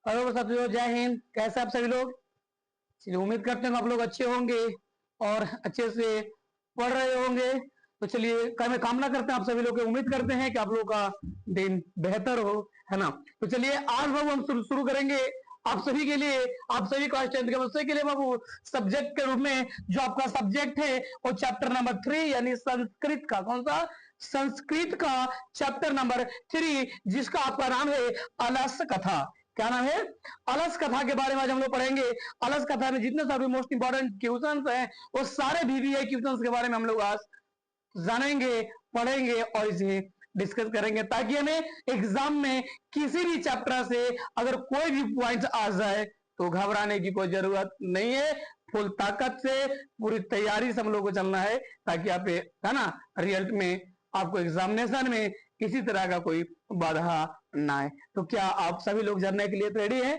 Hello साथियों, जय हिंद। कैसे आप सभी लोग? चलिए, उम्मीद करते हैं आप लोग अच्छे होंगे और अच्छे से पढ़ रहे होंगे। तो चलिए, मैं कामना करते हैं आप सभी लोग की, उम्मीद करते हैं कि आप लोग का दिन बेहतर हो, है ना। तो चलिए, आज बाबू हम शुरू करेंगे आप सभी के लिए, आप सभी क्लास 10 के बच्चे के लिए बाबू, सब्जेक्ट के रूप में जो आपका सब्जेक्ट है वो चैप्टर नंबर 3 यानी संस्कृत का। कौन सा? संस्कृत का चैप्टर नंबर 3, जिसका आपका नाम है अलस कथा। क्या नाम है? अलस कथा के बारे में आज हम लोग पढ़ेंगे। अलस कथा में जितने सारे मोस्ट इंपॉर्टेंट क्वेश्चंस हैं वो सारे VVI क्वेश्चंस के बारे में हम लोग आज जानेंगे, पढ़ेंगे और इसे डिस्कस करेंगे, ताकि हमें एग्जाम में किसी भी चैप्टर से अगर कोई भी पॉइंट आ जाए तो घबराने की कोई जरूरत नहीं है। फुल ताकत से, पूरी तैयारी से हम लोग को चलना है, ताकि आप, है ना, रिजल्ट में आपको एग्जामिनेशन में किसी तरह का कोई बाधा ना आए। तो क्या आप सभी लोग जानने के लिए रेडी हैं?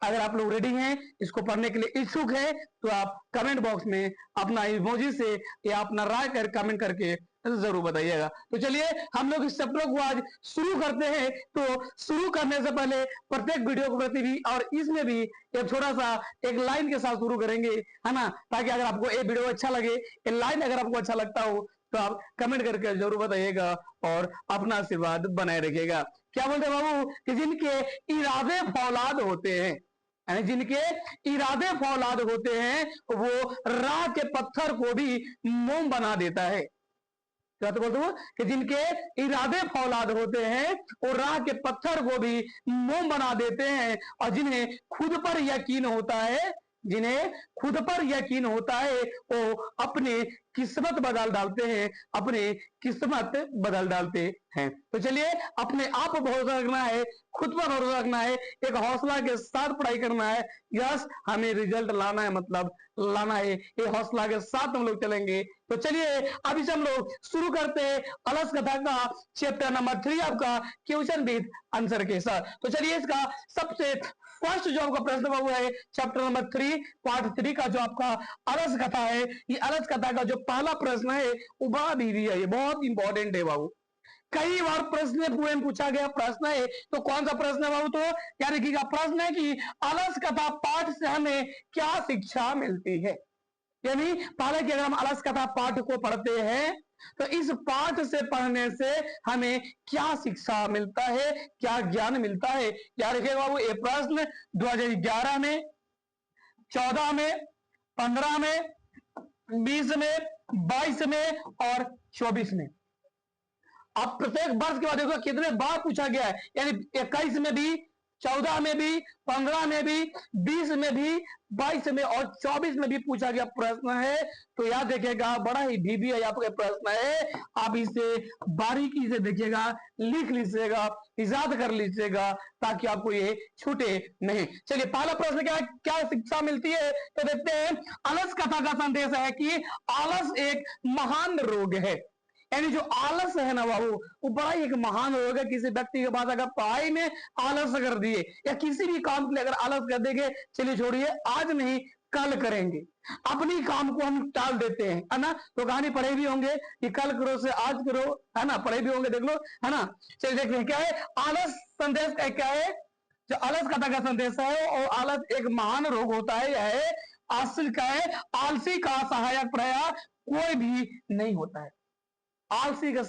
अगर आप लोग रेडी हैं, इसको पढ़ने के लिए इच्छुक है, तो आप कमेंट बॉक्स में अपना इमोजी से या अपना राय कर कमेंट करके जरूर बताइएगा। तो चलिए, हम लोग इस चैप्टर को आज शुरू करते हैं। तो शुरू करने से पहले प्रत्येक वीडियो को प्रति भी और इसमें भी एक छोटा सा एक लाइन के साथ शुरू करेंगे, है ना, ताकि अगर आपको ये वीडियो अच्छा लगे, ये लाइन अगर आपको अच्छा लगता हो तो आप कमेंट करके जरूर बताइएगा और अपना आशीर्वाद बनाए रखिएगा। क्या बोलते हैं बाबू कि जिनके इरादे फौलाद होते हैं, यानी जिनके इरादे फौलाद होते हैं, वो राह के पत्थर को भी मोम बना देता है। क्या तो बोलते हो कि जिनके इरादे फौलाद होते हैं वो राह के पत्थर को भी मोम बना देते हैं। और जिन्हें खुद पर यकीन होता है, जिन्हें खुद पर यकीन होता है, वो अपने किस्मत बदल डालते हैं, अपने किस्मत बदल डालते हैं। तो चलिए, अपने आप पर भरोसा रखना है, खुद पर भरोसा रखना है, एक हौसला के साथ पढ़ाई करना है। यस, हमें रिजल्ट लाना है, मतलब लाना है, ये हौसला के साथ हम लोग चलेंगे। तो चलिए, अभी से हम लोग शुरू करते हैं अलस कथा का चैप्टर नंबर 3, आपका क्वेश्चन विद आंसर के साथ। तो चलिए, इसका सबसे फर्स्ट जो आपका प्रश्न बाबू है चैप्टर नंबर 3 पार्ट 3 का जो आपका अलस कथा है, ये अलस कथा का जो पहला प्रश्न है वो बड़ा भी है, ये बहुत इंपॉर्टेंट है बाबू। कई बार प्रश्न पूछा गया प्रश्न है। तो कौन सा प्रश्न है बाबू? तो यानी कि प्रश्न है कि अलस कथा पाठ से हमें क्या शिक्षा मिलती है। यानी पहले कि अगर हम अलस कथा पाठ को पढ़ते हैं तो इस पाठ से पढ़ने से हमें क्या शिक्षा मिलता है, क्या ज्ञान मिलता है। याद रखिएगा बाबू, ये प्रश्न 2011 में, 14 में, 15 में, 20 में, 22 में और 24 में, अब प्रत्येक वर्ष के बाद देखो कितने बार पूछा गया है। यानी 21 में भी, 14 में भी, 15 में भी, 20 में भी, 22 में और 24 में भी पूछा गया प्रश्न है। तो याद रखिएगा, बड़ा ही VVI आपका प्रश्न है। आप इसे बारीकी से देखिएगा, लिख लीजिएगा, याद कर लीजिएगा, ताकि आपको ये छूटे नहीं। चलिए, पहला प्रश्न क्या क्या शिक्षा मिलती है? तो देखते हैं। आलस कथा का संदेश है कि आलस एक महान रोग है। यानी जो आलस है ना बाबू, वो बड़ा ही एक महान रोग है। किसी व्यक्ति के पास अगर पढ़ाई में आलस कर दिए या किसी भी काम के लिए अगर आलस कर देंगे, चलिए छोड़िए, आज नहीं कल करेंगे, अपनी काम को हम टाल देते हैं, है ना। तो कहानी पढ़े भी होंगे कि कल करो से आज करो, है ना, पढ़े भी होंगे, देख लो, है ना। चलिए देखते हैं क्या है आलस संदेश का। क्या है जो आलस कथा का संदेश है? और आलस एक महान रोग होता है। यह है आलसी का है, आलसी का सहायक प्राय कोई भी नहीं होता है। आलसी का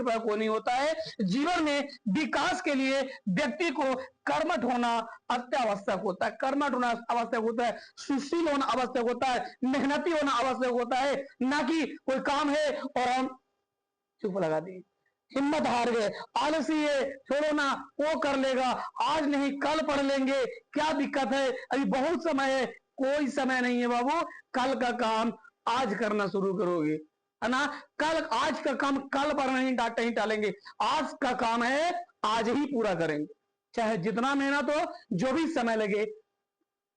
प्राय कोई नहीं होता है। जीवन में विकास के लिए व्यक्ति को कर्मठ होना अत्यावश्यक होता है, कर्मठ होना आवश्यक होता है, सुशील होना आवश्यक होता है, मेहनती होना आवश्यक होता है। ना कि कोई काम है और हम चुप लगा दी, हिम्मत हार गए, आलसी है, छोड़ो ना, वो कर लेगा, आज नहीं कल पढ़ लेंगे, क्या दिक्कत है, अभी बहुत समय है। कोई समय नहीं है बाबू, कल का काम आज करना शुरू करोगे, है ना। कल, आज का काम कल पर नहीं टालेंगे, आज का काम है आज ही पूरा करेंगे, चाहे जितना मेहनत हो, जो भी समय लगे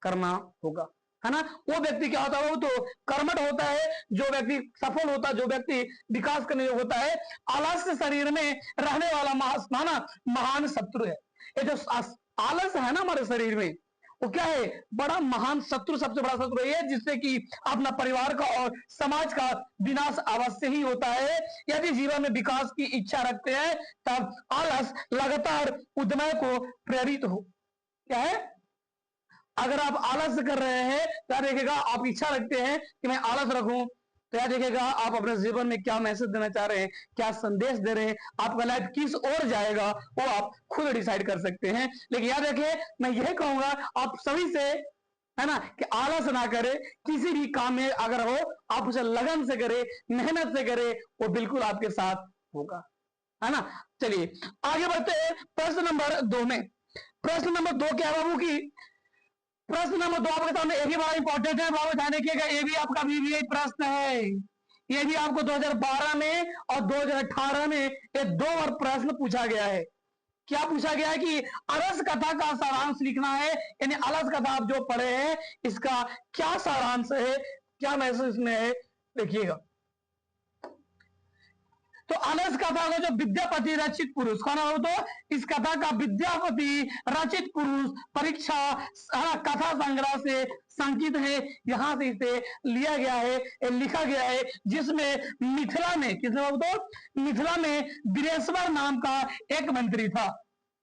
करना होगा, है ना। वो व्यक्ति क्या होता है? वो तो कर्मठ होता है, जो व्यक्ति सफल होता है, जो व्यक्ति विकास करने योग्य होता है। आलस्य शरीर में रहने वाला महान शत्रु है। ये जो आलस है ना हमारे शरीर में, वो क्या है? बड़ा महान शत्रु, सबसे बड़ा शत्रु है, जिससे कि अपना परिवार का और समाज का विनाश अवश्य ही होता है। यदि जीवन में विकास की इच्छा रखते हैं तब आलस लगातार उद्यम को प्रेरित हो, क्या है, अगर आप आलस कर रहे हैं तो याद रखिएगा, आप इच्छा रखते हैं कि मैं आलस रखूं, तो याद रखिएगा आप अपने जीवन में क्या मैसेज देना चाह रहे हैं, क्या संदेश दे रहे हैं, आपका लाइफ किस ओर जाएगा वो आप खुद डिसाइड कर सकते हैं। लेकिन याद रखिए, मैं यही कहूंगा आप सभी से, है ना, कि आलस ना करे, किसी भी काम में अगर हो आप उसे लगन से करे, मेहनत से करे, वो बिल्कुल आपके साथ होगा, है ना। चलिए आगे बढ़ते हैं प्रश्न नंबर 2 में। प्रश्न नंबर 2 क्या है बाबू की, प्रश्न नंबर 2 आपके सामने, ये भी बड़ा इंपॉर्टेंट है बाबू, ध्यान रखिएगा, ये भी आपका बीबीए प्रश्न है। ये भी आपको 2012 में और 2018 में ये 2 बार प्रश्न पूछा गया है। क्या पूछा गया है कि अलस कथा का सारांश लिखना है, यानी अलस कथा आप जो पढ़े हैं इसका क्या सारांश है, क्या मैसेज में है, देखिएगा। तो अलस कथा को जो विद्यापति रचित पुरुष का नाम हो, तो इस कथा का विद्यापति रचित पुरुष परीक्षा कथा संग्रह से संकित है, यहां से इसे लिया गया है, लिखा गया है, जिसमें मिथिला में, किसने तो मिथिला में वीरेश्वर नाम का एक मंत्री था।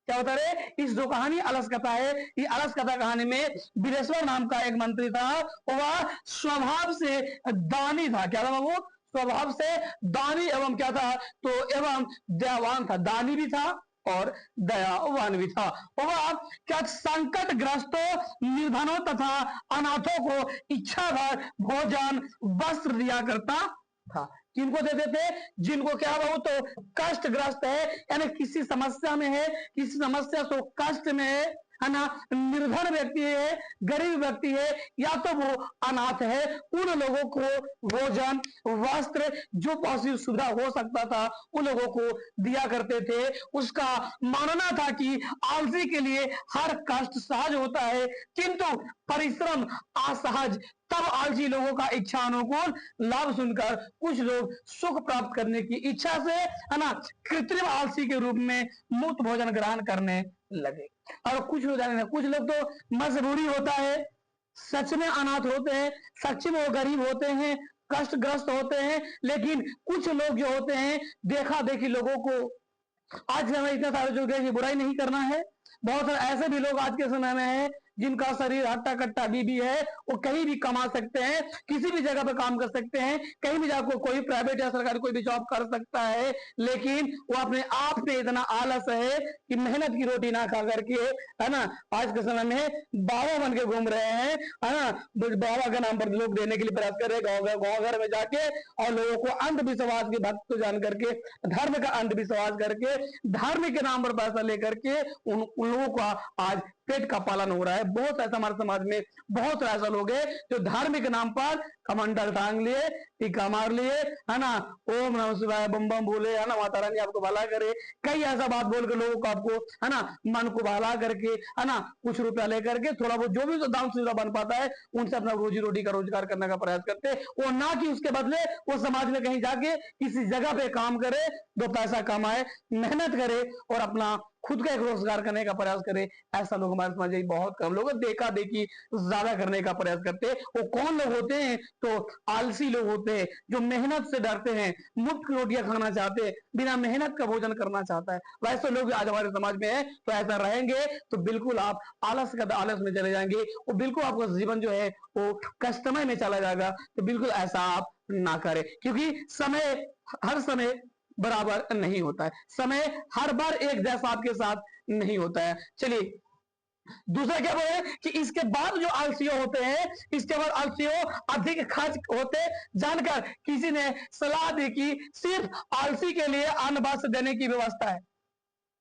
क्या बता रहे, इस जो कहानी अलस कथा है, ये अलस कथा कहानी में वीरेश्वर नाम का एक मंत्री था, वह स्वभाव से दानी था। क्या था वो, स्वभाव से दानी एवं क्या था, तो एवं दयावान था, दानी भी था और दयावान भी था। वह क्या संकट ग्रस्तों, निर्धनों तथा अनाथों को इच्छाभर भोजन वस्त्र दिया करता था। किनको देते थे, जिनको क्या हो तो कष्टग्रस्त है, यानी किसी समस्या में है, किसी समस्या से कष्ट में है ना, निर्धन व्यक्ति है, गरीब व्यक्ति है, या तो वो अनाथ है, उन लोगों को भोजन वस्त्र जो पॉसिबल सुविधा हो सकता था उन लोगों को दिया करते थे। उसका मानना था कि आलसी के लिए हर कष्ट सहज होता है, किंतु परिश्रम असहज। तब आलसी लोगों का इच्छा अनुकूल लाभ सुनकर कुछ लोग सुख प्राप्त करने की इच्छा से, है ना, कृत्रिम आलसी के रूप में मुफ्त भोजन ग्रहण करने लगे। और कुछ लोग तो मजबूरी होता है, सच में अनाथ होते हैं, सच में वो गरीब होते हैं, कष्टग्रस्त होते हैं, लेकिन कुछ लोग जो होते हैं देखा देखी लोगों को, आज हमें इतने सारे जो कि बुराई नहीं करना है, बहुत सारे ऐसे भी लोग आज के समय में हैं जिनका शरीर हट्टा कट्टा बीबी है, वो कहीं भी कमा सकते हैं, किसी भी जगह पे काम कर सकते हैं, कहीं भी जाकर कोई प्राइवेट या सरकारी कोई भी जॉब कर सकता है, लेकिन वो अपने आप में इतना आलस है कि मेहनत की रोटी ना खा करके, है ना, आज के समय में बाबा बन के घूम रहे हैं, है ना, बाबा के नाम पर लोग देने के लिए प्रयास कर रहे हैं गाँव घर में जाके, और लोगों को अंधविश्वास के भक्त जान करके, धर्म का अंधविश्वास करके, धर्म के नाम पर पैसा लेकर के उन लोगों का आज पेट का पालन हो रहा है। बहुत ऐसा हमारे समाज में बहुत ऐसा लोग है जो धर्म के नाम पर कमंडल टांग लिए, टीका मार लिए, है ना, ओम नमः शिवाय बम बम बोले, है ना, माता रानी आपको भला करे, कई ऐसा बात बोल के लोगों को आपको, है ना, मन को भला करके, है ना, कुछ रुपया लेकर के थोड़ा बहुत जो भी दान सुविधा बन पाता है उनसे अपना रोजी रोटी का रोजगार करने का प्रयास करते हैं। वो ना कि उसके बदले वो समाज में कहीं जाके किसी जगह पे काम करे, दो पैसा कमाए, मेहनत करे और अपना खुद का एक रोजगार करने का प्रयास करे। ऐसा लोग हमारे समाज में बहुत कम लोग, देखा देखी ज्यादा करने का प्रयास करते हैं। वो कौन लोग होते हैं, तो आलसी लोग होते हैं जो मेहनत से डरते हैं, मुफ्त रोटियां खाना चाहते हैं, बिना मेहनत का भोजन करना चाहता है। वैसे लोग आज हमारे समाज में है, तो ऐसा रहेंगे तो बिल्कुल आप आलस में चले जाएंगे, वो बिल्कुल आपका जीवन जो है वो कष्टमय में चला जाएगा। तो बिल्कुल ऐसा आप ना करें, क्योंकि समय हर समय बराबर नहीं होता है, समय हर बार एक जैसा आपके साथ नहीं होता है। चलिए दूसरा क्या बोले कि इसके बाद जो आलसियों होते हैं, इसके बाद आलसियों अधिक खर्च होते जानकर किसी ने सलाह दी कि सिर्फ आलसी के लिए अन्न वस्त्र देने की व्यवस्था है।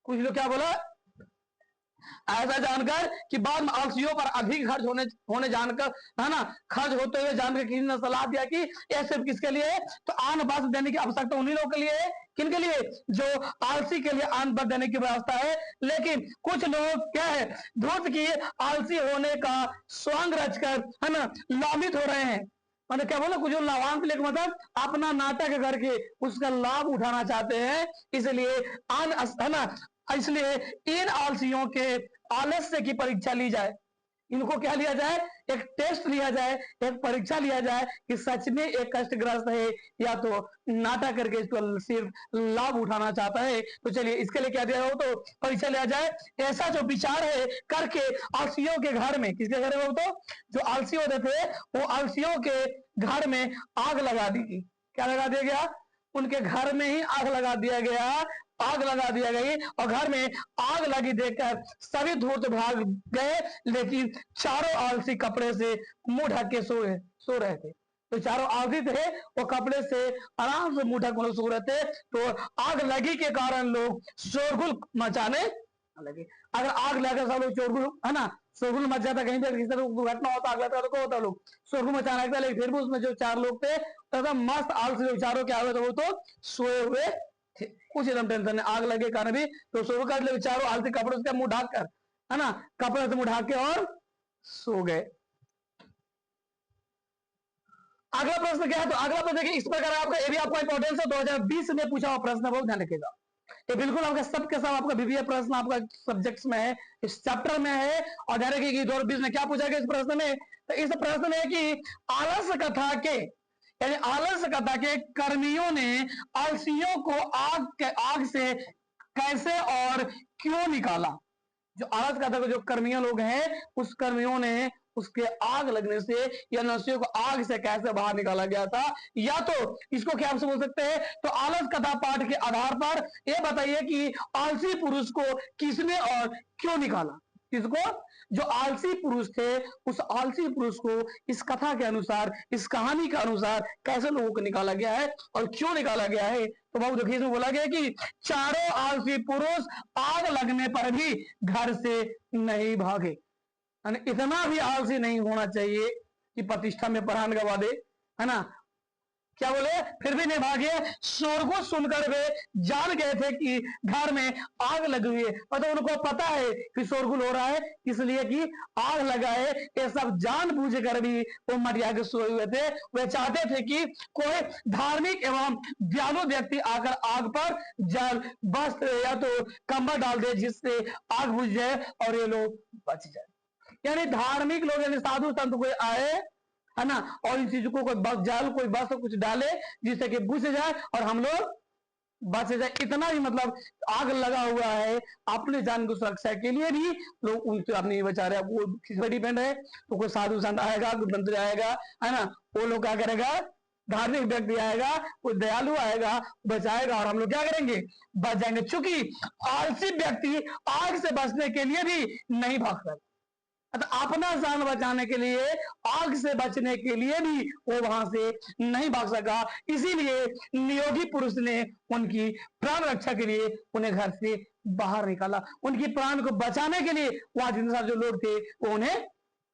कुछ लोग क्या बोला, ऐसा जानकर कि बाद में आलसियों पर अधिक खर्च होने जानकर, है ना, खर्च होते हुए जानकर किसी ने सलाह दिया कि यह सिर्फ किसके लिए है, तो अन्न वस्त्र देने की आवश्यकता उन्हीं लोगों के लिए है। किनके लिए, जो आलसी के लिए अन्न वस्त्र देने की व्यवस्था है। लेकिन कुछ लोग क्या है, धूर्त की आलसी होने का स्वांग रचकर, है ना, लाभित हो रहे हैं। मतलब क्या बोला, कुछ लाभांश लेकर मतलब अपना नाटक करके उसका लाभ उठाना चाहते हैं, इसलिए है ना, इसलिए इन आलसियों के आलस्य की परीक्षा ली जाए। इनको क्या लिया जाए, एक टेस्ट लिया जाए, एक परीक्षा लिया जाए कि सच में एक कष्टग्रस्त है या तो नाटक करके इसको सिर्फ लाभ उठाना चाहता है। तो चलिए इसके लिए क्या दिया हो, तो परीक्षा लिया जाए। ऐसा जो विचार है करके आलसियों के घर में, किसके घर में, तो जो आलसी होते थे वो आलसियों के घर में आग लगा दी। क्या लगा दिया गया, उनके घर में ही आग लगा दिया गया, आग लगा दिया गई। और घर में आग लगी देखकर सभी धूर्त भाग गए, लेकिन चारों आलसी कपड़े से मुंह ढक के सो रहे थे। तो चारों आलसी थे, वो कपड़े से आराम से मुंह ढक सो रहे थे। तो आग लगी के कारण लोग शोरगुल मचाने लगे। अगर आग लगे सब लोग शोरगुल, है ना, शोरगुल मच जाता, कहीं पर किसी तरह दुर्घटना होता, आग लगता तो क्या होता, लोग शोरगुल मचाने लगता। लेकिन फिर भी उसमें जो चार लोग थे तो मस्त आलसी लोग चारों क्या हुए थे, वो तो सोए हुए थे, कुछ एकदम टेंशन नहीं। आग लगे कारण भी तो शुरू कर ले, चारों आलसी कपड़े से मुंह ढक कर, है ना, कपड़े से मुंह ढक के और सो गए। अगला प्रश्न क्या है, तो अगला प्रश्न देखिए इस प्रकार आपका, ये भी आपका इंपॉर्टेंस है, 2020 में पूछा हुआ प्रश्न, बहुत ध्यान रखिएगा। ये बिल्कुल आपका सबके सब आपका बीबीए प्रश्न आपका सब्जेक्ट्स में है, इस चैप्टर में है। और ध्यान रखिए कि 2020 में क्या पूछा गया इस प्रश्न में, तो इस प्रश्न में कि आलस कथा के, यानी आलस कथा के कर्मियों ने आलसियों को आग से कैसे और क्यों निकाला। जो आलस कथा के जो कर्मियों लोग हैं, उस कर्मियों ने उसके आग लगने से या नरसियों को आग से कैसे बाहर निकाला गया था। या तो इसको क्या आपसे बोल सकते हैं, तो आलस कथा पाठ के आधार पर यह बताइए कि आलसी पुरुष को किसने और क्यों निकाला। किसको, जो आलसी पुरुष थे, उस आलसी पुरुष को इस कथा के अनुसार, इस कहानी के अनुसार कैसे लोगों को निकाला गया है और क्यों निकाला गया है। तो बाबू देखिए इसमें बोला गया कि चारों आलसी पुरुष आग लगने पर भी घर से नहीं भागे। इतना भी आलसी नहीं होना चाहिए कि प्रतिष्ठा में प्राण गवा दे, है ना। क्या बोले, फिर भी नहीं भागे, शोरगुल सुनकर वे जान गए थे कि घर में आग लगी हुई है। मतलब उनको पता है कि शोरगुल हो रहा है, इसलिए कि आग लगा है। ये सब जान बूझ कर भी वो मटिया के सोए हुए थे। वे चाहते थे कि कोई धार्मिक एवं दयालु व्यक्ति आकर आग पर जल, वस्त्र या तो कंबल डाल दे, जिससे आग बुझ जाए और ये लोग बच जाए। यानी धार्मिक लोग, यानी साधु संत कोई आए, है ना, और इन चीजों को कोई जाल, कोई बस कुछ डाले जिससे कि बुझ जाए और हम लोग बच जाए। इतना ही मतलब आग लगा हुआ है, अपने जान की सुरक्षा के लिए भी लोग उनसे अपनी बचा रहे हैं। वो किस पर डिपेंड है, तो कोई साधु संत आएगा, कोई मंत्री आएगा, है ना, वो लोग क्या करेगा, धार्मिक व्यक्ति आएगा, कोई दयालु आएगा, बचाएगा और हम लोग क्या करेंगे, बच जाएंगे। चूंकि आलसी व्यक्ति आग से बचने के लिए भी नहीं भाग सकता, अपना जान बचाने के लिए, आग से बचने के लिए भी वो वहां से नहीं भाग सका। इसीलिए नियोगी पुरुष ने उनकी प्राण रक्षा के लिए उन्हें घर से बाहर निकाला। उनकी प्राण को बचाने के लिए वहां जितने सारे जो लोग थे वो उन्हें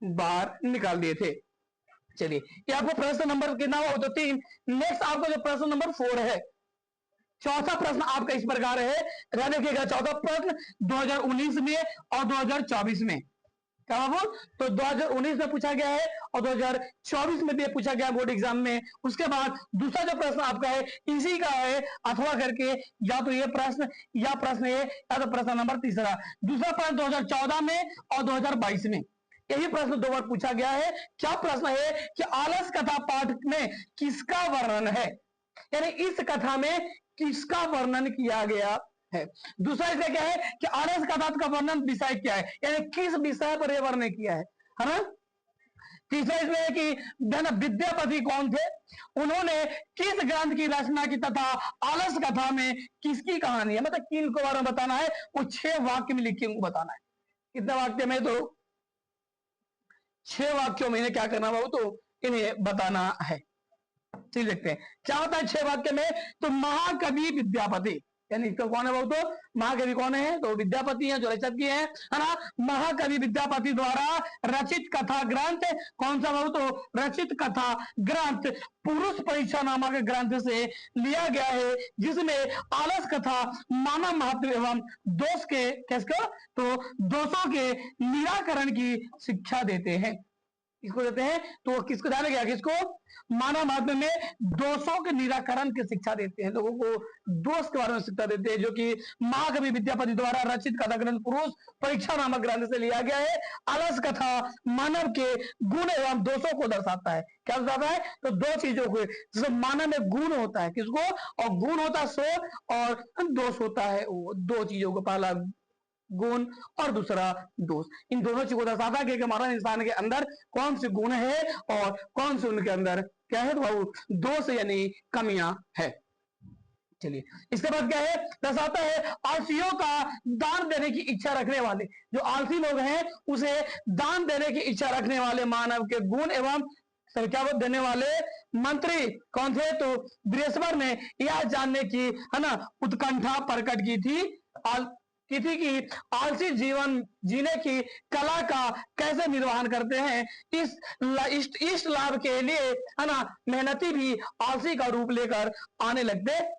बाहर निकाल दिए थे। चलिए ये आपको प्रश्न नंबर कितना हो, तो 3। नेक्स्ट आपका जो प्रश्न नंबर 4 है, चौथा प्रश्न आपका इस प्रकार है, ध्यान रखिएगा। चौथा प्रश्न 2019 में और 2024 में, क्या बाबू, तो 2019 में पूछा गया है और 2024 में भी पूछा गया बोर्ड एग्जाम में। उसके बाद दूसरा जो प्रश्न आपका है इसी का है, अथवा करके या तो ये प्रश्न या प्रश्न ये, या तो प्रश्न नंबर तीसरा। दूसरा प्रश्न 2014 में और 2022 में यही प्रश्न 2 बार पूछा गया है। क्या प्रश्न है कि आलस कथा पाठ में किसका वर्णन है, यानी इस कथा में किसका वर्णन किया गया है। दूसरा इसका क्या है कि आलस कथा का वर्णन विषय क्या है, यानी किस विषय पर यह वर्णन किया है ना। तीसरा इसमें है कि विद्यापति कौन थे, उन्होंने किस ग्रंथ की रचना की, तथा आलस कथा में किसकी कहानी है, मतलब किन को बारे में बताना है, वो 6 वाक्य में लिख के उनको बताना है। कितने वाक्य में, तो 6 वाक्यों में इन्हें क्या करना हो, तो इन्हें बताना है। चलिए देखते हैं क्या होता है 6 वाक्य में। तो महाकवि विद्यापति, यानी इसका कौन है, वो तो महाकवि कौन है, तो विद्यापति हैं, जो रचक किए हैं, है ना। महाकवि विद्यापति द्वारा रचित कथा ग्रंथ कौन सा, वो तो रचित कथा ग्रंथ पुरुष परीक्षा नामक ग्रंथ से लिया गया है, जिसमें आलस कथा मानव महत्व एवं दोष के, किसको, तो दोषों के निराकरण की शिक्षा देते हैं। इसको देते हैं। तो किसको ध्यान रखिएगा, किसको, मानव महात्म्य में दोषों के निराकरण की शिक्षा देते हैं, लोगों को दोष के बारे में शिक्षा देते हैं, जो कि महाकवि विद्यापति द्वारा रचित कथा ग्रंथ पुरुष परीक्षा नामक ग्रंथ से लिया गया है। अलस कथा मानव के गुण एवं दोषों को दर्शाता है। क्या दर्शाता है, तो दो चीजों को, जैसे मानव में गुण होता है, किसको, और गुण होता है सो, और दोष होता है वो, दो चीजों को, पहला गुण और दूसरा दोष। इन दोनों चीजों को दर्शाता है कि हमारा इंसान के अंदर कौन से गुण है और कौन से उनके अंदर क्या है, तो दोष यानी कमियां है। चलिए इसके बाद क्या है, दर्शाता है आलसियों का दान देने की इच्छा रखने वाले, जो आलसी लोग हैं उसे दान देने की इच्छा रखने वाले मानव के गुण एवं क्या वो देने वाले मंत्री कौन थे, तो बृहस्पति ने यह जानने की है ना उत्कंठा प्रकट की थी कि आलसी जीवन जीने की कला का कैसे निर्वहन करते हैं। इस लाभ के लिए है ना मेहनती भी आलसी का रूप लेकर आने लगते हैं।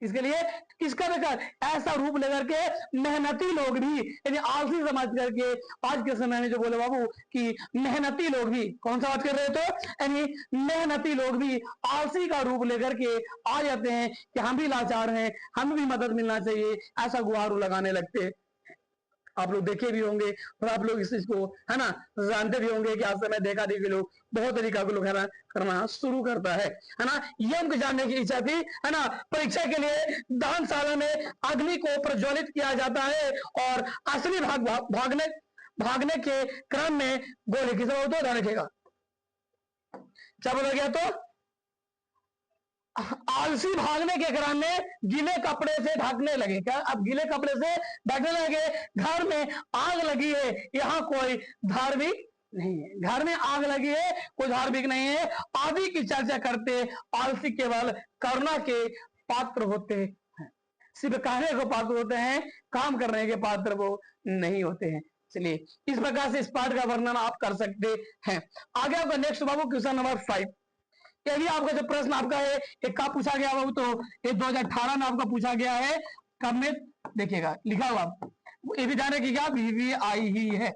इसके लिए किसका लेकर, ऐसा रूप लेकर के मेहनती लोग भी, यानी आलसी समझ करके आज के समय में जो बोले बाबू कि मेहनती लोग भी, कौन सा बात कर रहे, तो यानी मेहनती लोग भी आलसी का रूप लेकर के आ जाते हैं कि हम भी लाचार हैं, हमें भी मदद मिलना चाहिए, ऐसा गुहार लगाने लगते। आप लोग देखे भी होंगे और आप लोग इस चीज को है ना जानते भी होंगे कि आज समय देखा देखी लोग बहुत तरीका के लोग है ना करना शुरू करता है ना। ये उनको जानने की इच्छा थी है ना। परीक्षा के लिए दानशाला में अग्नि को प्रज्वलित किया जाता है और असली भागने के क्रम में गोली किस तो ध्यान रखेगा, क्या बोला गया, तो आलसी भागने के क्रम में गीले कपड़े से ढकने लगे। क्या, अब गीले कपड़े से ढकने लगे, घर में आग लगी है, यहाँ कोई धार्मिक नहीं है, घर में आग लगी है, कोई धार्मिक नहीं है, आदि की चर्चा करते आलसी केवल करुणा के पात्र होते हैं, सिर्फ कहने को पात्र होते हैं, काम करने के पात्र वो नहीं होते हैं। चलिए इस प्रकार से इस पाठ का वर्णन आप कर सकते हैं। आगे आपका नेक्स्ट बाबू क्वेश्चन नंबर 5। ये भी आपका जो प्रश्न आपका है ये कब पूछा गया बाबू, तो ये 2018 में आपका पूछा गया है। कब में देखिएगा लिखा हुआ, ये भी ध्यान रखिएगा VVI ही है,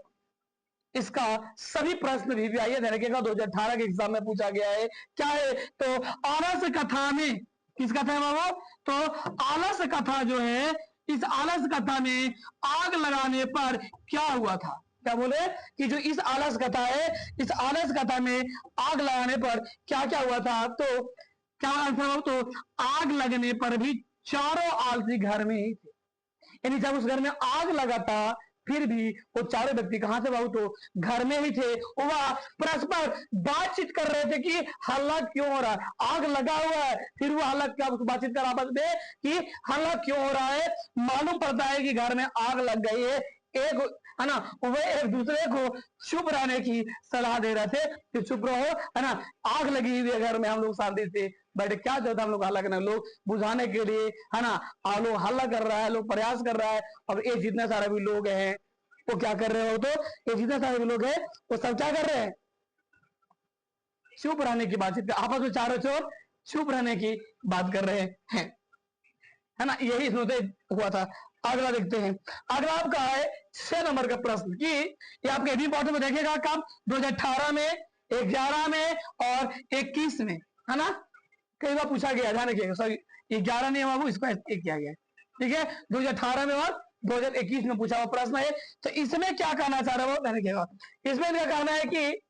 इसका सभी प्रश्न VVI है, ध्यान रखिएगा 2018 के एग्जाम में पूछा गया है। क्या है, तो आलस कथा में, किस कथा है बाबू, तो आलस कथा जो है, इस आलस कथा में आग लगाने पर क्या हुआ था। क्या बोले कि जो इस आलस कथा है, इस आलस कथा में आग लगाने पर क्या क्या हुआ था, तो क्या आंसर हो, तो आग लगने पर भी चारों आलसी घर में ही थे, यानी जब उस घर में आग लगा था फिर भी वो चारों व्यक्ति कहां थे बाबू, तो घर में ही थे। वह परस्पर बातचीत कर रहे थे कि हल्ला क्यों हो रहा है, आग लगा हुआ है, फिर वो हल्ला क्या बातचीत कर आपस में कि हल्ला क्यों हो रहा है। मालूम पड़ता है कि घर में आग लग गई है, एक है ना वे एक दूसरे को चुप रहने की सलाह दे रहे थे कि चुप रहो है ना, आग लगी हुई है घर में, हम लोग शांति से बैठे, क्या चाहता हम लोग हल्ला करना, लोग बुझाने के लिए है ना, लोग हल्ला कर रहा है, लोग प्रयास कर रहा है। और ये जितने सारे भी लोग हैं वो क्या कर रहे हो, तो ये जितने सारे भी लोग हैं वो सब क्या कर रहे हैं, चुप रहने की बातचीत, आपस में चारों चोर चुप रहने की बात कर रहे हैं, है ना, यही इसमें हुआ था। अगला देखते हैं, अगला आपका है 6 नंबर का प्रश्न कि ये आपके एडमिट पॉर्टल में देखेगा कब, 2018 में, 11 में और 21 में, है ना, कई बार पूछा गया, ध्यान रखिएगा। सॉरी 11 नहीं बाबू, इसको एक किया गया, ठीक है, 2018 में और 2021 में पूछा हुआ प्रश्न है। तो इसमें क्या कहना चाह रहा है वो ध्यान रखिएगा, इसमें क्या कहना है कि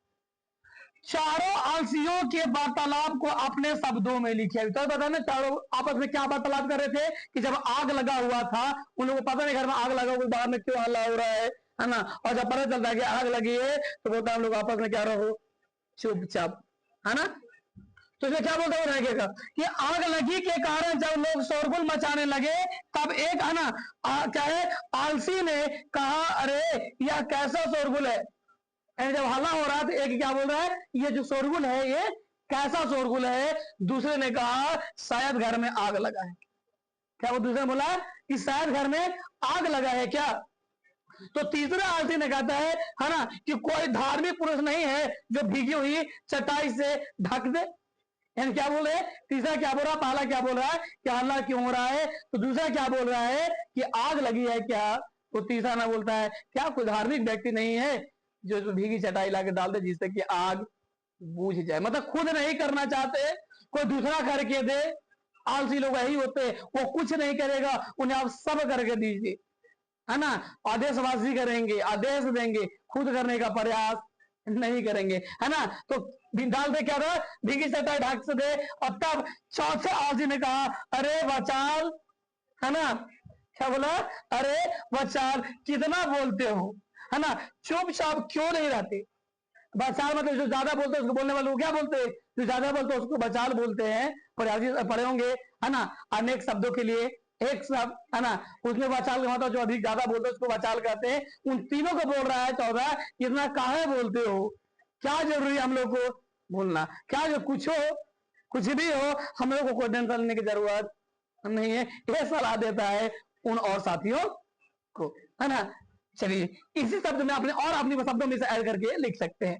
चारों आलसियों के वार्तालाप को अपने शब्दों में लिखिए। तो पता ना चारों आपस में क्या वार्तालाप कर रहे थे कि जब आग लगा हुआ था, उन लोगों को पता नहीं घर में आग लगा हुआ, बाहर में क्यों हल्ला हो रहा है ना, और जब पता चलता है कि आग लगी है तो बोलता हम लोग आपस में क्या रहो, चुपचाप, है ना। तो इसमें क्या बोलते रहेगा कि आग लगी के कारण जब लोग शोरगुल मचाने लगे तब एक है ना क्या है, आलसी ने कहा अरे यह कैसा शोरगुल है, जब हल्ला हो रहा है तो एक क्या बोल रहा है, ये जो शोरगुल है ये कैसा शोरगुल है। दूसरे ने कहा शायद घर में आग लगा है। क्या वो दूसरे ने बोला कि शायद घर में आग लगा है क्या। तो तीसरा आलसी ने कहता है ना कि कोई धार्मिक पुरुष नहीं है जो भीगी हुई चटाई से ढक दे। यानी क्या बोल रहे हैं, तीसरा क्या बोल रहा है, पहला क्या बोल रहा है कि हल्ला क्यों हो रहा है, तो दूसरा क्या बोल रहा है कि आग लगी है क्या। तो तीसरा ना बोलता है क्या कोई धार्मिक व्यक्ति नहीं है जो इसमें भीगी चटाई लाके डाल दे जिससे कि आग बुझ जाए। मतलब खुद नहीं करना चाहते, कोई दूसरा करके दे। आलसी लोग यही होते हैं, वो कुछ नहीं करेगा, उन्हें आप सब करके दीजिए, है ना। आदेशवासी करेंगे, आदेश देंगे, खुद करने का प्रयास नहीं करेंगे, है ना। तो डाल दे क्या था, भीगी चटाई ढाक से दे। और तब चौथे आलसी ने कहा, अरे बचाल, है ना, क्या बोला, अरे बचाल कितना बोलते हो, है ना, चुपचाप क्यों नहीं रहते। बचाल मतलब जो ज्यादा बोलते हैं उसको बोलने वाले को क्या बोलते हैं, जो ज्यादा बोलते हैं उसको बचाल बोलते हैं। पढ़े होंगे, है ना, अनेक शब्दों के लिए एक शब्द, है ना, उसमें बचाल का मतलब जो अधिक ज्यादा बोलते हैं उसको बचाल कहते हैं। उन तीनों को बोल रहा है 14, इतना काहे बोलते हो, क्या जरूरी हम लोग को बोलना, क्या जो कुछ हो, कुछ भी हो, हम लोग को कोई टेंशन लेने की जरूरत नहीं है। यह सलाह देता है उन और साथियों को, है ना। चलिए इसी शब्द में अपने और अपने शब्दों में से ऐड करके लिख सकते हैं।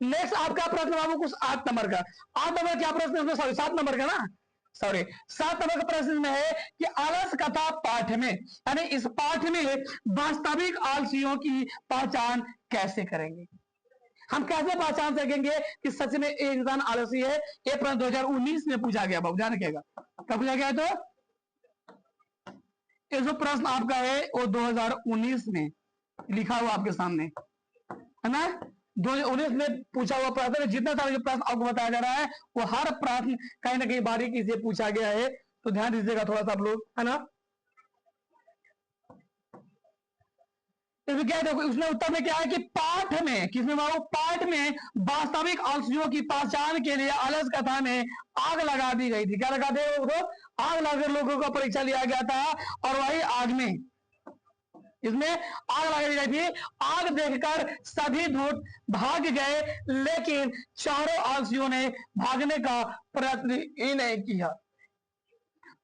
नेक्स्ट आपका प्रश्न बाबू कुछ 8 नंबर का, 8 नंबर क्या प्रश्न है, सॉरी 7 नंबर का ना, सॉरी 7 नंबर का प्रश्न में है कि आलस कथा पाठ में, यानी इस पाठ में वास्तविक आलसियों की पहचान कैसे करेंगे। हम कैसे पहचान सकेंगे कि सच में एक इंसान आलसी है। ये प्रश्न 2019 में पूछा गया, बाबू ध्यान रखिएगा, कब पूछा गया। तो ये जो प्रश्न आपका है वो 2019 में लिखा हुआ आपके सामने, है ना। 2019 में पूछा हुआ प्रश्न, जितना सारे प्रश्न आपको बताया जा रहा है वो हर प्रश्न कहीं ना कहीं बारीकी से पूछा गया है, तो ध्यान दीजिएगा थोड़ा सा आप लोग, है ना। तो क्या देखो उसमें उत्तर में क्या है कि पाठ में, किसमें बाबू, पाठ में वास्तविक आलसियों की पहचान के लिए आलस कथा में आग लगा दी गई थी। क्या लगा दे, आग लगाकर लोगों का परीक्षा लिया गया था, और वही आग में, इसमें आग लगाई गई थी। आग देखकर सभी दूत भाग गए, लेकिन चारों आलसियों ने भागने का प्रयत्न ही नहीं किया,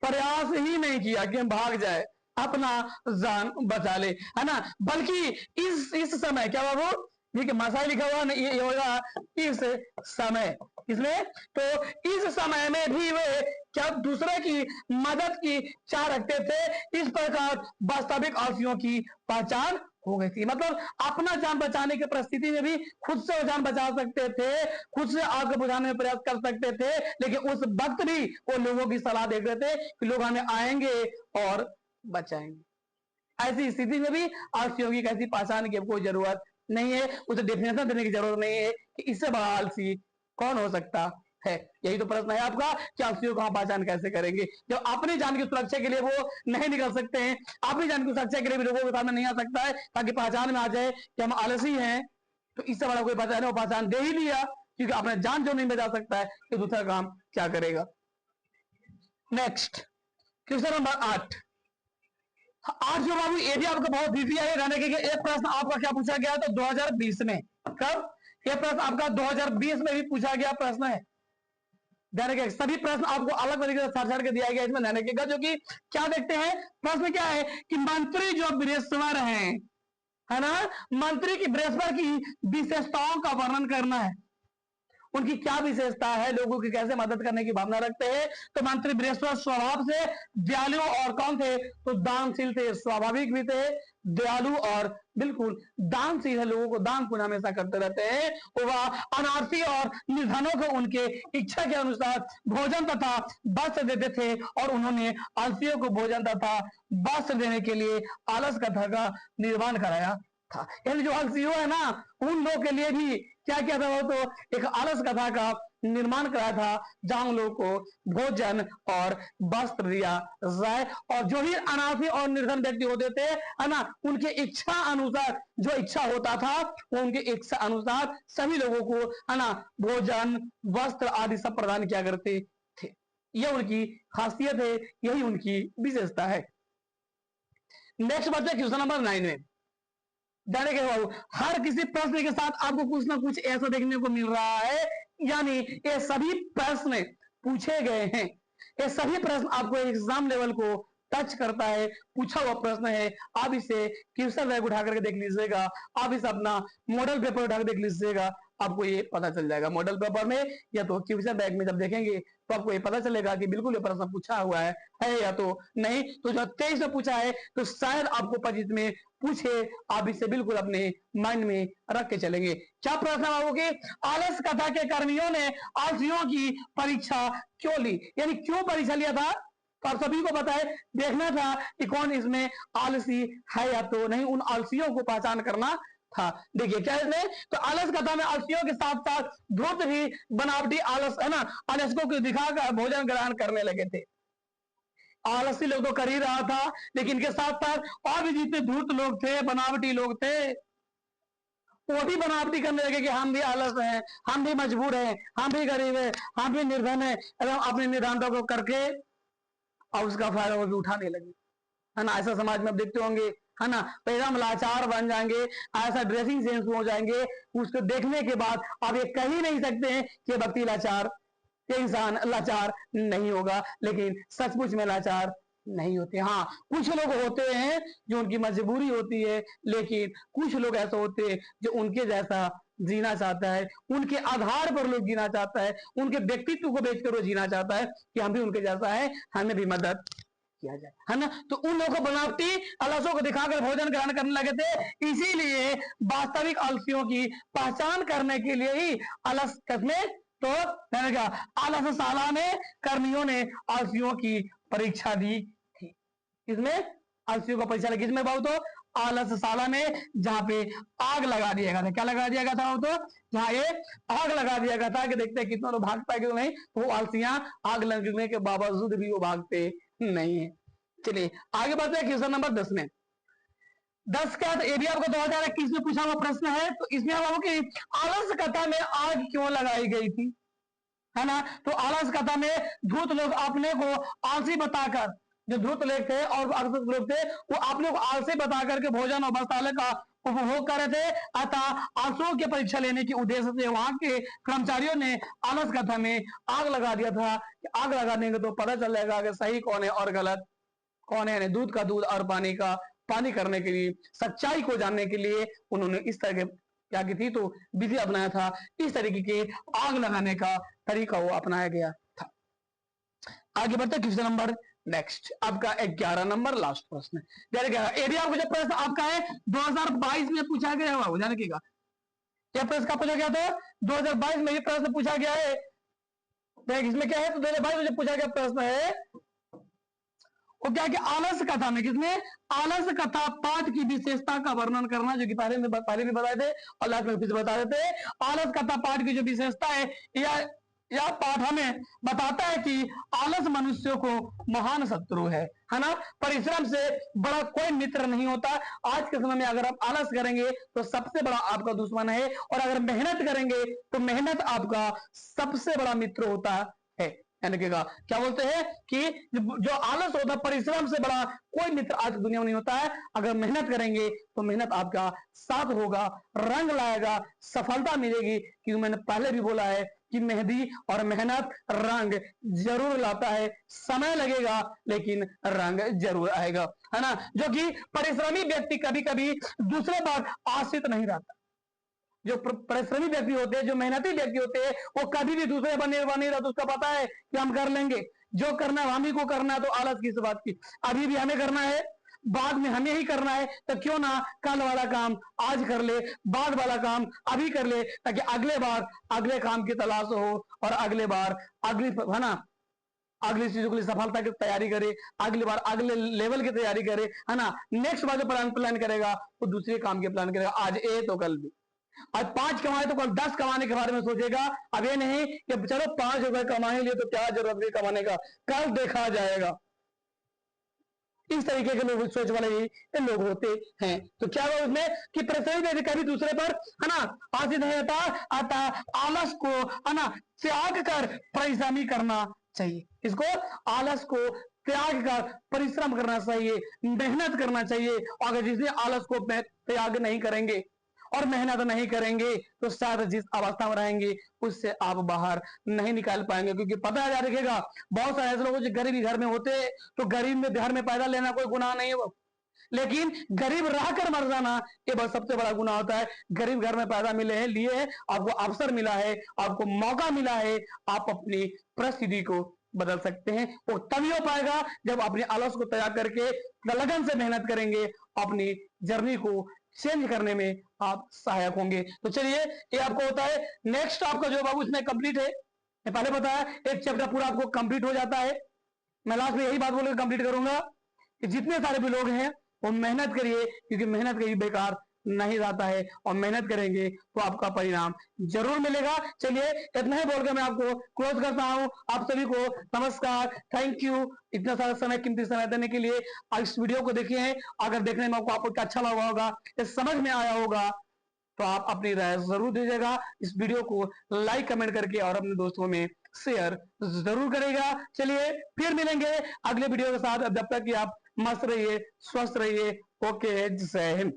प्रयास ही नहीं किया कि हम भाग जाए, अपना जान बचा ले, है ना। बल्कि इस समय क्या बाबू, ठीक है मसाई लिखा हुआ नहीं, ये होगा इस समय, इसमें तो इस समय में भी वे क्या दूसरे की मदद की चाह रखते थे। इस प्रकार वास्तविक आलसियों की पहचान हो गई थी। मतलब अपना जान बचाने की परिस्थिति में भी खुद से जान बचा सकते थे, खुद से आग बुझाने में प्रयास कर सकते थे, लेकिन उस वक्त भी वो लोगों की सलाह देते थे कि लोग हमें आएंगे और बचाएंगे। ऐसी स्थिति में भी आलसियों की कैसी पहचान की कोई जरूरत नहीं है, उसे डेफिनेशन देने की जरूरत नहीं है कि इससे बड़ा आलसी कौन हो सकता है। यही तो प्रश्न है आपका कि आलसियों को पहचान कैसे करेंगे। जब अपनी जान की सुरक्षा के लिए वो नहीं निकल सकते हैं, अपनी जान की सुरक्षा के लिए भी लोगों के सामने नहीं आ सकता है ताकि पहचान में आ जाए कि हम आलसी हैं, तो इससे बड़ा कोई पहचान है, वो पहचान दे ही दिया, क्योंकि अपने जान जो नहीं बचा सकता है तो दूसरा काम क्या करेगा। Next question number 8। आज जो बाबू ये भी आपका बहुत इजी है, रहने के एक प्रश्न आपका क्या पूछा गया तो 2020 में, कब, ये प्रश्न आपका 2020 में भी पूछा गया प्रश्न है। ध्यान रखिए सभी प्रश्न आपको अलग तरीके से छाट के दिया गया इसमें ध्यान रखिएगा। जो कि क्या देखते हैं, प्रश्न क्या है कि मंत्री जो बृहस्पति हैं, है ना, मंत्री की बृहस्पति की विशेषताओं का वर्णन करना है। उनकी क्या विशेषता है, लोगों की कैसे मदद करने की भावना रखते हैं। तो मंत्री बृहस्पति स्वभाव से दयालु और कौन थे, तो दानशील थे, स्वाभाविक भी थे, दयालु और बिल्कुल दानशील है, लोगों को दान पुण्य हमेशा करते रहते हैं। वह अनार्थी और निर्धनों को उनके इच्छा के अनुसार भोजन तथा वस्त्र देते थे, और उन्होंने आलसियों को भोजन तथा वस्त्र देने के लिए आलस कथा का निर्माण कराया था। यानी जो आलसियों है ना, उन लोगों के लिए भी क्या किया था, वो तो एक आलस कथा का निर्माण कराया था, जहां लोगों को भोजन और वस्त्र दिया जाए। और जो ही अनाथी और निर्धन व्यक्ति होते थे, है ना, उनके इच्छा अनुसार जो इच्छा होता था वो उनके इच्छा अनुसार सभी लोगों को, है ना, भोजन वस्त्र आदि सब प्रदान किया करते थे। यह उनकी खासियत है, यही उनकी विशेषता है। नेक्स्ट बात है क्वेश्चन नंबर 9 में। जाने के बाबू हर किसी प्रश्न के साथ आपको कुछ ना कुछ ऐसा देखने को मिल रहा है, यानी ये सभी प्रश्न पूछे गए हैं, ये सभी प्रश्न आपको एग्जाम लेवल को टच करता है, पूछा हुआ प्रश्न है। आप इसे क्वेश्चन बैग उठा करके देख लीजिएगा, आप इसे अपना मॉडल पेपर उठा कर देख लीजिएगा, आपको ये पता चल जाएगा मॉडल पेपर में या तो क्वेश्चन बैंक में जब देखेंगे तो आपको ये पता चलेगा कि बिल्कुल ये प्रश्न पूछा हुआ है या तो नहीं। तो जो 23 में पूछा है तो शायद आपको 25 में पूछे, आप इसे बिल्कुल अपने माइंड में रख के चलेंगे। क्या प्रश्न बाबू की, आलस कथा के कर्मियों ने आलसियों की परीक्षा क्यों ली, यानी क्यों परीक्षा लिया था? तो आप सभी को पता है, देखना था कि कौन इसमें आलसी है या तो नहीं, उन आलसियों को पहचान करना था। देखिए क्या इसमें, तो आलस कथा में आलसियों के साथ साथ धूर्त भी बनावटी आलस है ना, आलसकों को दिखाकर भोजन ग्रहण करने लगे थे। आलसी लोग तो कर ही रहा था, लेकिन इनके साथ साथ और भी जितने धूर्त लोग थे, बनावटी लोग थे, वो भी बनावटी करने लगे कि हम भी आलस हैं, हम भी मजबूर हैं, हम भी गरीब हैं, हम भी निर्धन हैं, एकदम अपने निर्धनता को करके और उसका फायदा वो भी उठाने लगे, है ना। ऐसा समाज में आप देखते होंगे, है ना, तो एकदम लाचार बन जाएंगे, ऐसा ड्रेसिंग सेंस हो जाएंगे, उसको देखने के बाद आप ये कह ही नहीं सकते हैं कि व्यक्ति लाचार, ये इंसान लाचार नहीं होगा, लेकिन सचमुच में लाचार नहीं होते। हाँ, कुछ लोग होते हैं जो उनकी मजबूरी होती है, लेकिन कुछ लोग ऐसे होते हैं जो उनके जैसा जीना चाहता है, उनके आधार पर लोग जीना चाहता है, उनके व्यक्तित्व को बेचकर वो जीना चाहता है कि हम भी उनके जैसा है, हमें भी मदद किया जाए, है ना। तो उन लोगों को बनावटी आलसों को दिखाकर भोजन ग्रहण करने लगे थे। इसीलिए वास्तविक आलसियों की पहचान करने के लिए ही आलस में तो मैंने कहा आलसशाला में कर्मियों ने आलसियों की परीक्षा दी थी। इसमें आलसियों का परीक्षा लगी, इसमें बहुत तो आलसशाला में जहां पे आग लगा दिया गया था, क्या लगा दिया गया था, तो जहां ये आग लगा दिया गया था कि देखते हैं कितनों लोग भाग पाए कि नहीं, तो वो आलसियां आग लगने के बावजूद भी वो भागते नहीं है। चलिए आगे बढ़ते हैं क्वेश्चन नंबर 10 में। 10 का ये भी आपको 2021 में पूछा हुआ प्रश्न है। तो इसमें हम कि आलस कथा में आग क्यों लगाई गई थी, है ना। तो आलस कथा में धूर्त लोग अपने को आलसी बताकर, जो धूर्त लोग थे और अर्थक लोग थे, वो अपने को आलसी बताकर के भोजन और वस्त्रालय का उपभोग कर रहे थे। अतः आलसों की परीक्षा लेने के उद्देश्य से वहां के कर्मचारियों ने आलस कथा में आग लगा दिया था कि आग लगाने के तो पता चल जाएगा कि सही कौन है और गलत कौन है, यानी दूध का दूध और पानी का पानी करने के लिए, सच्चाई को जानने के लिए उन्होंने इस तरह के क्या की थी, तो विधि अपनाया था। इस तरीके के आग लगाने का तरीका वो अपनाया गया था। आगे बढ़ते क्वेश्चन नंबर नेक्स्ट, आपका 11 नंबर लास्ट प्रश्न, एरिया आपको जो प्रश्न आपका है 2022 में पूछा गया हुआ जाने की, यह प्रश्न का पूछा गया था 2022 में, ये प्रश्न पूछा गया है। इसमें क्या है, तो 2022 में पूछा गया प्रश्न है वो क्या कि आलस कथा में, किसमें, आलस कथा पाठ की विशेषता का वर्णन करना, जो कि पहले भी बताए थे और लास्ट में फिर बता देते हैं। आलस कथा पाठ की जो विशेषता है, यह पाठ हमें बताता है कि आलस मनुष्यों को महान शत्रु है ना। परिश्रम से बड़ा कोई मित्र नहीं होता। आज के समय में अगर आप आलस करेंगे तो सबसे बड़ा आपका दुश्मन है, और अगर मेहनत करेंगे तो मेहनत आपका सबसे बड़ा मित्र होता है। यानी कि क्या बोलते हैं कि जो आलस होता है, परिश्रम से बड़ा कोई मित्र आज दुनिया में नहीं होता है। अगर मेहनत करेंगे तो मेहनत आपका साथ होगा, रंग लाएगा, सफलता मिलेगी। क्योंकि मैंने पहले भी बोला है कि मेहंदी और मेहनत रंग जरूर लाता है, समय लगेगा लेकिन रंग जरूर आएगा, है ना। जो कि परिश्रमी व्यक्ति कभी कभी दूसरे पर आश्रित नहीं रहता। जो परिश्रमी व्यक्ति होते हैं, जो मेहनती व्यक्ति होते हैं, वो कभी भी दूसरे पर निर्भर नहीं रहता। उसका पता है कि हम कर लेंगे, जो करना है हम ही को करना है। तो आलस किस बात की, अभी भी हमें करना है, बाद में हमें ही करना है, तो क्यों ना कल वाला काम आज कर ले, बाद वाला काम अभी कर ले, ताकि अगले बार अगले काम की तलाश हो और अगले बार अगली, है ना, अगली चीजों के लिए सफलता की तैयारी करे, अगली बार अगले लेवल की तैयारी करे, है ना। नेक्स्ट बार जो प्लान करेगा वो दूसरे काम के प्लान करेगा, आज ए तो कल भी, आज 5 कमाए तो कल 10 कमाने के बारे में सोचेगा। अब ये नहीं कि चलो 5 रुपए कमाए लिए तो क्या जरूरत है कमाने का, कल देखा जाएगा। इस तरीके के लोग, सोच वाले ही लोग होते हैं। तो क्या हुआ उसमें कि प्रसन्न कभी दूसरे पर, है ना, आशित नहीं होता। अतः आलस को, है ना, त्याग कर परिश्रमी करना चाहिए। इसको आलस को त्याग कर परिश्रम करना चाहिए, मेहनत करना चाहिए। अगर जिसने आलस को त्याग नहीं करेंगे और मेहनत नहीं करेंगे तो शायद जिस अवस्था में रहेंगे उससे आप बाहर नहीं निकाल पाएंगे। क्योंकि पता है, याद रखिएगा, बहुत सारे ऐसे लोग जो गरीबी घर में होते, तो गरीब में घर में पैदा लेना कोई गुनाह नहीं है। लेकिन गरीब रहकर मर जाना ये बस सबसे बड़ा गुनाह होता है। गरीब घर में पैदा मिले हैं, लिए हैं, आपको अवसर मिला है, आपको मौका मिला है, आप अपनी परिस्थिति को बदल सकते हैं। वो तभी हो पाएगा जब अपने आलस को त्याग करके लगन से मेहनत करेंगे, अपनी जर्नी को चेंज करने में आप सहायक होंगे। तो चलिए, ये आपको होता है। नेक्स्ट आपका जो बाबू इसमें कंप्लीट है, पहले बताया एक चैप्टर पूरा आपको कंप्लीट हो जाता है। मैं लास्ट में यही बात बोलकर कंप्लीट करूंगा कि जितने सारे भी लोग हैं वो मेहनत करिए, क्योंकि मेहनत कहीं बेकार नहीं जाता है, और मेहनत करेंगे तो आपका परिणाम जरूर मिलेगा। चलिए, इतना ही बोलकर मैं आपको क्लोज करता हूं। आप सभी को नमस्कार, थैंक यू इतना सारा समय, कीमती समय देने के लिए। इस वीडियो को देखे हैं, अगर देखने में आपको अच्छा लगा होगा, समझ में आया होगा, तो आप अपनी राय जरूर दीजिएगा। इस वीडियो को लाइक कमेंट करके और अपने दोस्तों में शेयर जरूर करेगा। चलिए, फिर मिलेंगे अगले वीडियो के साथ। जब तक कि आप मस्त रहिए, स्वस्थ रहिए। ओके, जय हिंद।